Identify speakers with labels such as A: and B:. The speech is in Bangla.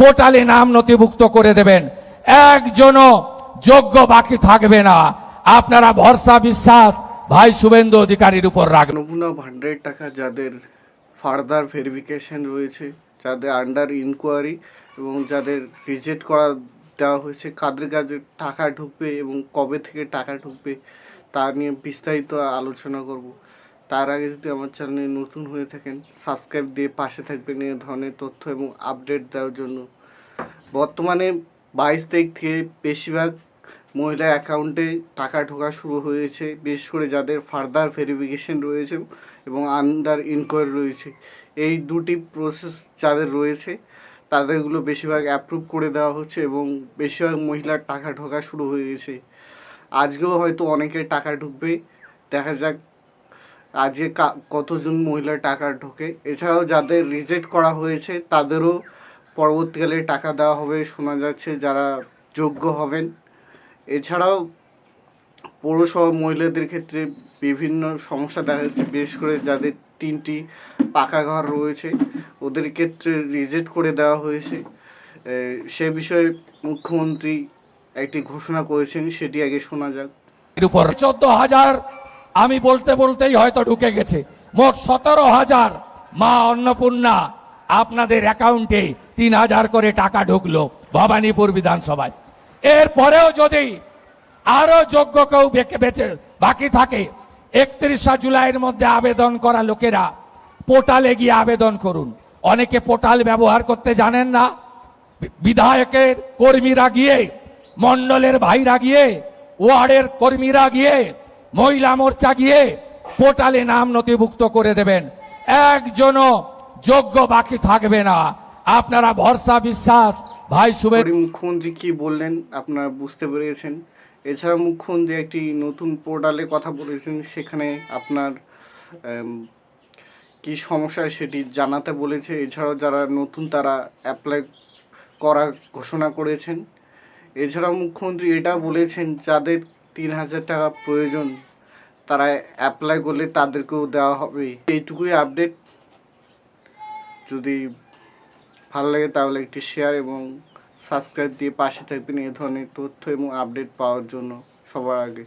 A: পোর্টালে নাম নথিভুক্ত করে দেবেন। একজনও যোগ্য বাকি থাকবে না। আপনারা ভরসা বিশ্বাস ভাই শুভেন্দু অধিকারীর উপর রাখবেন।
B: নমুনা ভান্ডারের টাকা যাদের ফার্দার ভেরিফিকেশন রয়েছে, যাদের আন্ডার ইনকোয়ারি এবং যাদের রিজেক্ট করা দেওয়া হয়েছে, কাদের কাছে টাকা ঢুকবে এবং কবে থেকে টাকা ঢুকবে তা নিয়ে বিস্তারিত আলোচনা করব। তার আগে যদি আমার চ্যানেলে নতুন হয়ে থাকেন, সাবস্ক্রাইব দিয়ে পাশে থাকবেন এই ধরনের তথ্য এবং আপডেট দেওয়ার জন্য। বর্তমানে 22 তারিখ থেকে বেশিরভাগ মহিলা অ্যাকাউন্টে টাকা ঢোকা শুরু হয়েছে, বিশেষ করে যাদের ফার্দার ভেরিফিকেশন রয়েছে এবং আন্ডার ইনকোয়ারি রয়েছে। এই দুটি প্রসেস যাদের রয়েছে তাদেরগুলো বেশিরভাগ অ্যাপ্রুভ করে দেওয়া হচ্ছে এবং বেশিরভাগ মহিলার টাকা ঢোকা শুরু হয়ে গেছে। আজকেও হয়তো অনেকের টাকা ঢুকবে, দেখা যাক আজকে কতজন মহিলার টাকা ঢোকে। এছাড়াও যাদের রিজেক্ট করা হয়েছে তাদেরও পরবর্তীকালে টাকা দেওয়া হবে শোনা যাচ্ছে, যারা যোগ্য হবেন। এছাড়াও পৌরসভা মহিলাদের ক্ষেত্রে বিভিন্ন সমস্যা দেখা যাচ্ছে, বিশেষ করে যাদের 3টি পাকা ঘর রয়েছে ওদের ক্ষেত্রে রিজেক্ট করে দেওয়া হয়েছে। সে বিষয়ে মুখ্যমন্ত্রী একটি ঘোষণা করেছেন, সেটি আগে শোনা যাক।
A: এর উপর 14,000 আমি বলতে বলতেই হয়তো ঢুকে গেছে। মোট 17,000 মা অন্নপূর্ণা আপনাদের অ্যাকাউন্টে 3,000 করে টাকা ঢুকলো ভবানীপুর বিধানসভায়। এরপরেও যদি আরো যোগ্য কেউ বেঁচে বাকি থাকে, 31 জুলাইয়ের মধ্যে আবেদন করা লোকেরা পোর্টালে গিয়ে আবেদন করুন। অনেকে পোর্টাল ব্যবহার করতে জানেন না। বিধায়কের কর্মীরা গিয়ে, মন্ডলের ভাইরা গিয়ে, ওয়ার্ডের কর্মীরা গিয়ে, মহিলা মোর্চা গিয়ে পোর্টালে নাম নথিভুক্ত করে দেবেন। একজনও যোগ্য বাকি থাকবে না। আপনারা ভরসা বিশ্বাস ভাই শুভেন্দু।
B: মুখ্যমন্ত্রী কি বললেন আপনারা বুঝতে পেরেছেন। এছাড়া মুখ্যমন্ত্রী একটি নতুন পোর্টালের কথা বলেছেন, সেখানে আপনার কি সমস্যা সেটি জানাতে বলেছে। এছাড়াও যারা নতুন তারা অ্যাপ্লাই করার ঘোষণা করেছেন। এছাড়াও মুখ্যমন্ত্রী এটা বলেছেন যাদের 3,000 টাকা প্রয়োজন তারা অ্যাপ্লাই করলে তাদেরকেও দেওয়া হবে। এইটুকুই আপডেট। যদি ভালো লাগে তাহলে একটি শেয়ার এবং সাবস্ক্রাইব দিয়ে পাশে থাকবেন এই ধরনের তথ্য এবং আপডেট পাওয়ার জন্য সবার আগে।